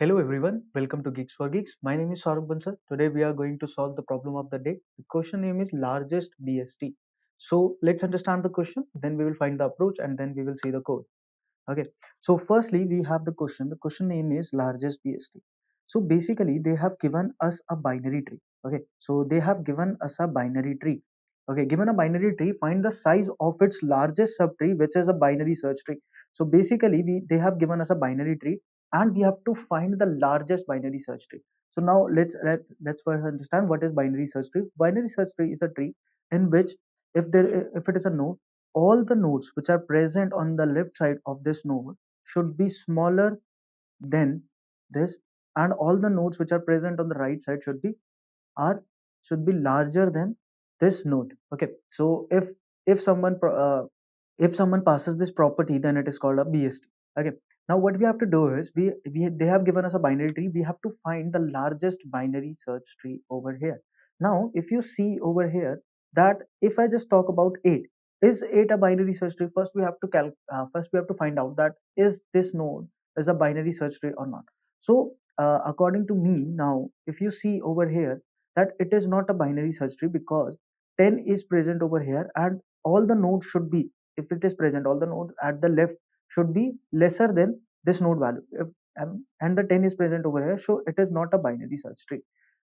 Hello everyone, welcome to Geeks for Geeks. My name is Saurabh Bansal. Today we are going to solve the problem of the day. The question name is largest BST. So let's understand the question, then we will find the approach and then we will see the code. Okay, so firstly we have the question. The question name is largest BST. So basically they have given us a binary tree. Okay, so they have given us a binary tree. Okay, given a binary tree, find the size of its largest subtree, which is a binary search tree. So basically they have given us a binary tree and we have to find the largest binary search tree. So now let's first understand what is binary search tree. Binary search tree is a tree in which if it is a node, all the nodes which are present on the left side of this node should be smaller than this, and all the nodes which are present on the right side are should be larger than this node. Okay, so if someone if someone passes this property, then it is called a BST. Okay, now what we have to do is we they have given us a binary tree. We have to find the largest binary search tree over here. Now if you see over here that if I just talk about 8, is 8 a binary search tree? First we have to first we have to find out that is this node is a binary search tree or not. So according to me, now if you see over here that it is not a binary search tree because 10 is present over here and all the nodes should be, if it is present, all the nodes at the left should be lesser than this node value. And the 10 is present over here, so it is not a binary search tree.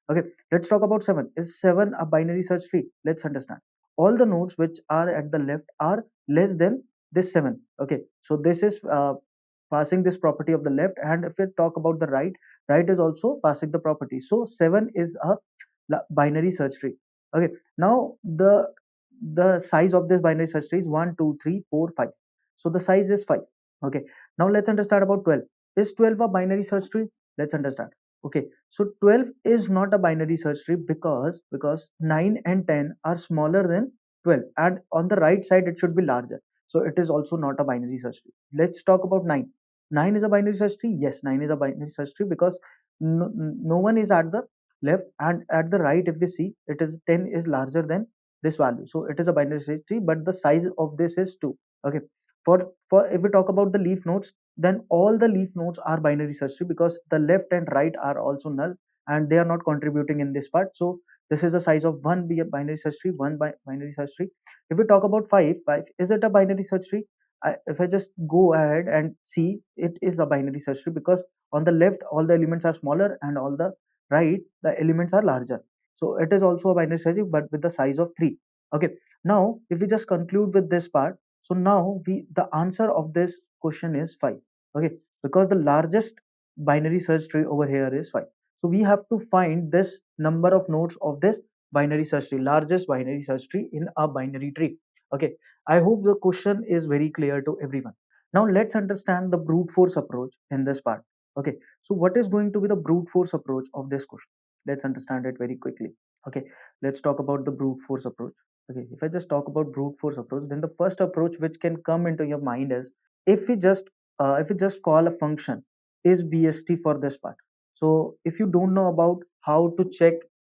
Okay, let's talk about 7. Is 7 a binary search tree? Let's understand. All the nodes which are at the left are less than this 7. Okay, so this is passing this property of the left, and if we talk about the right, right is also passing the property. So 7 is a binary search tree. Okay, now the size of this binary search tree is 1 2 3 4 5. So the size is 5. Okay, now let's understand about 12. Is 12 a binary search tree? Let's understand. Okay, so 12 is not a binary search tree because 9 and 10 are smaller than 12, and on the right side it should be larger, so it is also not a binary search tree. Let's talk about 9. 9 is a binary search tree. Yes, 9 is a binary search tree because no one is at the left, and at the right if we see it is 10 is larger than this value, so it is a binary search tree, but the size of this is 2. Okay, for if we talk about the leaf nodes, then all the leaf nodes are binary search tree because the left and right are also null and they are not contributing in this part. So this is a size of one binary search tree, binary search tree. If we talk about 5, is it a binary search tree? If I just go ahead and see, it is a binary search tree because on the left all the elements are smaller and all the right the elements are larger, so it is also a binary search tree but with the size of 3. Okay, now if we just conclude with this part, so now the answer of this question is 5. Okay, because the largest binary search tree over here is 5, so we have to find this number of nodes of this binary search tree, largest binary search tree in a binary tree. Okay, I hope the question is very clear to everyone. Now let's understand the brute force approach in this part. Okay, so what is going to be the brute force approach of this question? Let's understand it very quickly. Okay, let's talk about the brute force approach. Okay, if I just talk about brute force approach, then the first approach which can come into your mind is if we just call a function is BST for this part. So if you don't know about how to check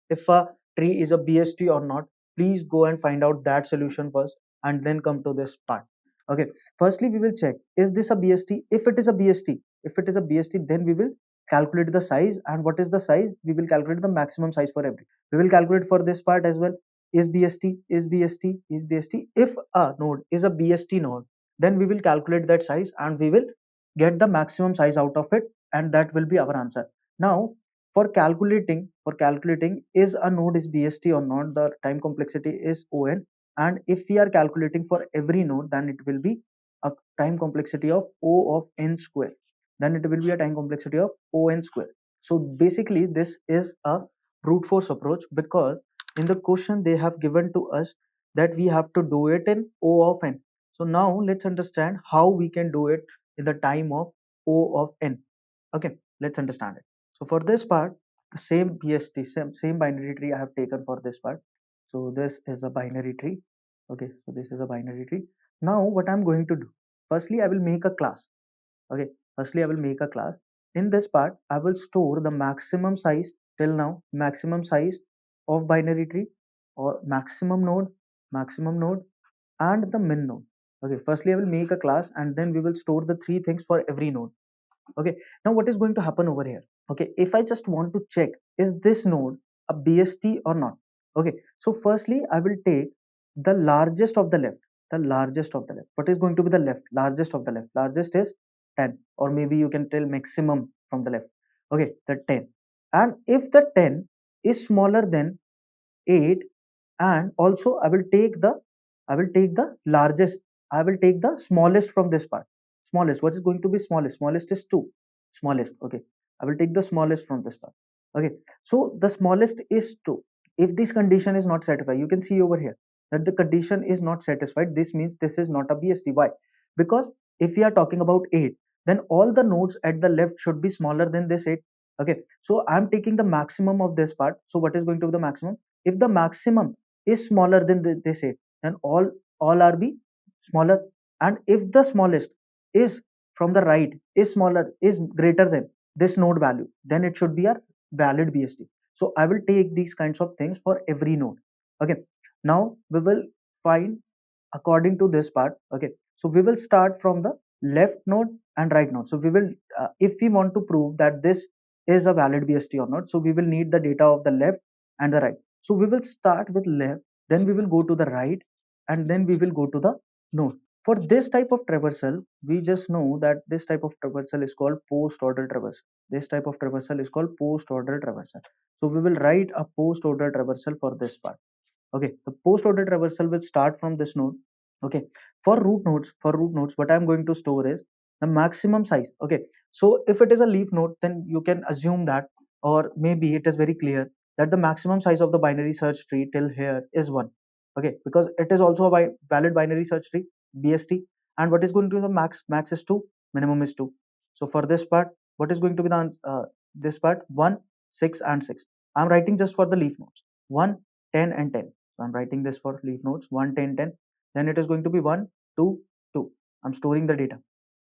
if a tree is a BST or not, please go and find out that solution first and then come to this part. Okay, firstly we will check is this a BST. If it is a BST, then we will calculate the size. And what is the size? We will calculate the maximum size for every. We will calculate for this part as well. Is BST, is BST, is BST. If a node is a BST node, then we will calculate that size and we will get the maximum size out of it, and that will be our answer. Now for calculating is a node is BST or not, the time complexity is On, and if we are calculating for every node, then it will be a time complexity of O of n square. Then it will be a time complexity of On square. So basically this is a brute force approach because in the question they have given to us that we have to do it in O of n. So now let's understand how we can do it in the time of O of n. Okay, let's understand it. So for this part, the same BST, same binary tree I have taken for this part. So this is a binary tree. Okay, so this is a binary tree. Now what I'm going to do, firstly I will make a class. Okay, firstly I will make a class. In this part I will store the maximum size till now, maximum size of binary tree, or maximum node and the min node. Okay, firstly I will make a class and then we will store the three things for every node. Okay, now what is going to happen over here? Okay, if I just want to check, is this node a BST or not? Okay, so firstly I will take the largest of the left, the largest of the left. What is going to be the left? Largest of the left. Largest is 10, or maybe you can tell maximum from the left. Okay, the 10. And if the 10 is smaller than 8, and also I will take the largest, I will take the smallest from this part. Smallest, what is going to be smallest? Smallest is 2. Smallest, okay, I will take the smallest from this part. Okay, so the smallest is 2. If this condition is not satisfied, you can see over here that the condition is not satisfied. This means this is not a BST. Why? Because if we are talking about 8, then all the nodes at the left should be smaller than this 8. Okay, so I'm taking the maximum of this part. So what is going to be the maximum? If the maximum is smaller than this 8, then all are be smaller. And if the smallest is from the right is smaller, is greater than this node value, then it should be a valid BST. So I will take these kinds of things for every node. Okay, now we will find according to this part. Okay, so we will start from the left node and right node. So we will if we want to prove that this is a valid BST or not, so we will need the data of the left and the right. So we will start with left, then we will go to the right, and then we will go to the node. For this type of traversal, we just know that this type of traversal is called post order traversal. This type of traversal is called post order traversal. So we will write a post order traversal for this part. Okay, the post order traversal will start from this node. Okay, for root nodes, what I'm going to store is the maximum size. Okay, so if it is a leaf node, then you can assume that, or maybe it is very clear that the maximum size of the binary search tree till here is 1. Okay, because it is also a valid binary search tree, BST. And what is going to be the max is 2, minimum is 2. So for this part, what is going to be the this part? 1, 6 and 6. I'm writing just for the leaf nodes, 1, 10 and 10. So I'm writing this for leaf nodes, 1, 10, 10. Then it is going to be 1, 2, 2. I'm storing the data.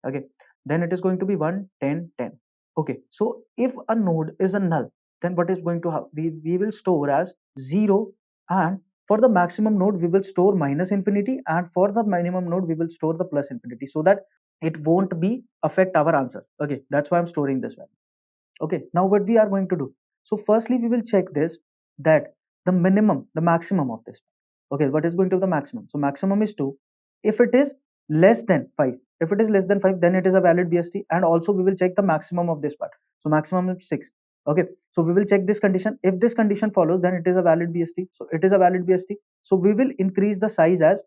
Okay, then it is going to be 1, 10, 10. Okay, so if a node is a null, then what is going to happen? We will store as 0, and for the maximum node we will store minus infinity, and for the minimum node we will store the plus infinity, so that it won't be affect our answer. Okay, that's why I'm storing this value. Okay, now what we are going to do? So firstly we will check this, that the maximum of this. Okay, what is going to be the maximum? So maximum is 2. If it is less than 5, if it is less than 5, then it is a valid BST. And also we will check the maximum of this part. So maximum is 6. Okay, so we will check this condition. If this condition follows, then it is a valid BST. So it is a valid BST. So we will increase the size as,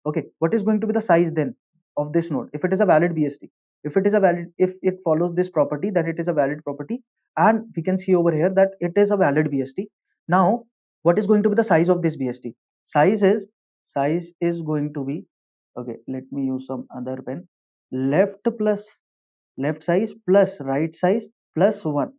okay, what is going to be the size then of this node if it is a valid BST? If it is a valid, if it follows this property, then it is a valid property. And we can see over here that it is a valid BST. Now what is going to be the size of this BST? Size is going to be, okay, let me use some other pen. Left plus left size plus right size plus 1.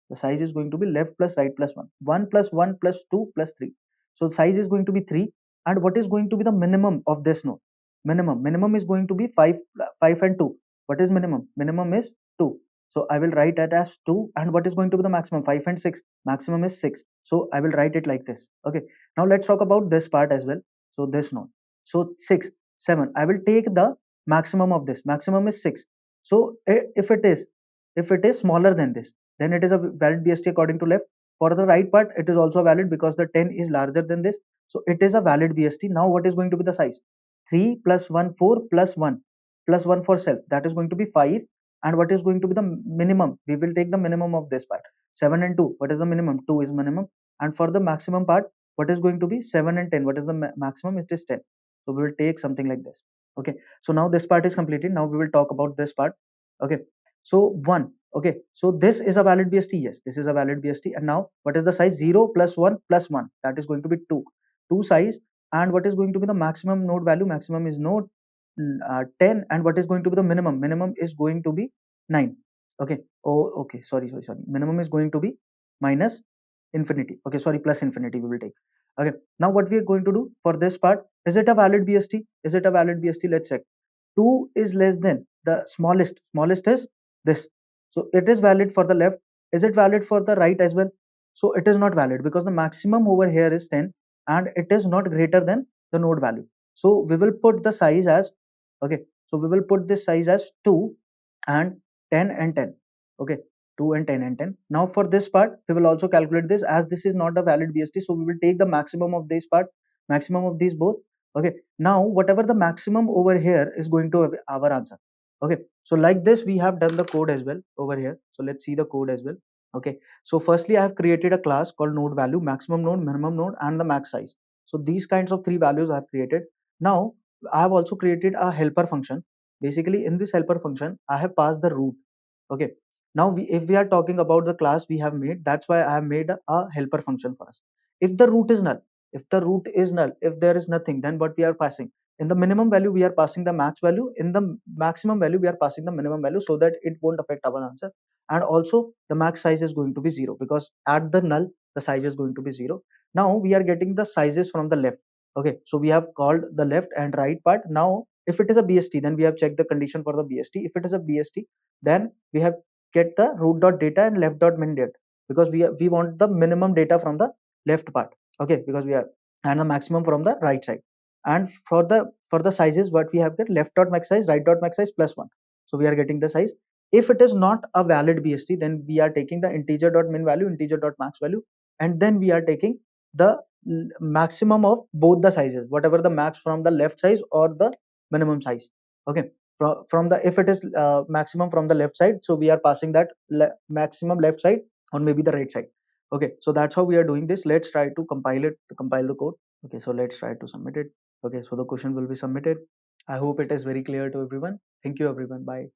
The size is going to be left plus right plus 1. 1 plus 1 plus 2 plus 3. So size is going to be 3. And what is going to be the minimum of this node? Minimum is going to be 5 and 2. What is minimum? Minimum is 2. So I will write it as 2. And what is going to be the maximum? 5 and 6. Maximum is 6. So I will write it like this. Okay, now let's talk about this part as well. So this node, so 6, 7, I will take the maximum of this. Maximum is 6. So if it is smaller than this, then it is a valid BST according to left. For the right part, it is also valid because the 10 is larger than this. So it is a valid BST. Now what is going to be the size? 3 plus 1, 4 plus 1 plus 1 for self. That is going to be 5. And what is going to be the minimum? We will take the minimum of this part. 7 and 2. What is the minimum? 2 is minimum. And for the maximum part, what is going to be? 7 and 10. What is the maximum? It is 10. So we will take something like this. Okay, so now this part is completed. Now we will talk about this part. Okay, so 1. Okay, so this is a valid BST. Yes, this is a valid BST. And now what is the size? 0 plus 1 plus 1. That is going to be 2. 2 size. And what is going to be the maximum node value? Maximum is node 10. And what is going to be the minimum? Minimum is going to be 9. Okay, oh okay, sorry, minimum is going to be minus infinity. Okay, sorry, plus infinity we will take. Okay, now what we are going to do for this part? Is it a valid BST? Is it a valid BST? Let's check. 2 is less than the smallest is this. So it is valid for the left. Is it valid for the right as well? So it is not valid because the maximum over here is 10 and it is not greater than the node value. So we will put the size as, okay, so we will put this size as 2 and 10 and 10. Okay, 2 and 10 and 10. Now for this part we will also calculate this, as this is not a valid BST, so we will take the maximum of this part, maximum of these both. Okay, now whatever the maximum over here is going to be our answer. Okay, so like this we have done the code as well over here. So let's see the code as well. Okay, so firstly I have created a class called node value, maximum node, minimum node, and the max size. So these kinds of three values I have created. Now I have also created a helper function. Basically in this helper function I have passed the root. Okay, now if we are talking about the class we have made, that's why I have made a helper function for us. If the root is null, if there is nothing, then what we are passing? In the minimum value we are passing the max value, in the maximum value we are passing the minimum value, so that it won't affect our answer. And also the max size is going to be 0, because at the null the size is going to be 0. Now we are getting the sizes from the left. Okay, so we have called the left and right part. Now if it is a BST, then we have checked the condition for the BST. If it is a BST, then we have get the root dot data and left dot min data, because we want the minimum data from the left part. Okay, because we are, and the maximum from the right side. And for the sizes, what we have get, left dot max size, right dot max size plus 1. So we are getting the size. If it is not a valid BST, then we are taking the integer dot min value, integer dot max value, and then we are taking the maximum of both the sizes, whatever the max from the left size or the minimum size. Okay, from the, if it is maximum from the left side, so we are passing that maximum left side, or maybe the right side. Okay, so that's how we are doing this. Let's try to compile it, to compile the code. Okay, so let's try to submit it. Okay, so the question will be submitted. I hope it is very clear to everyone. Thank you everyone. Bye.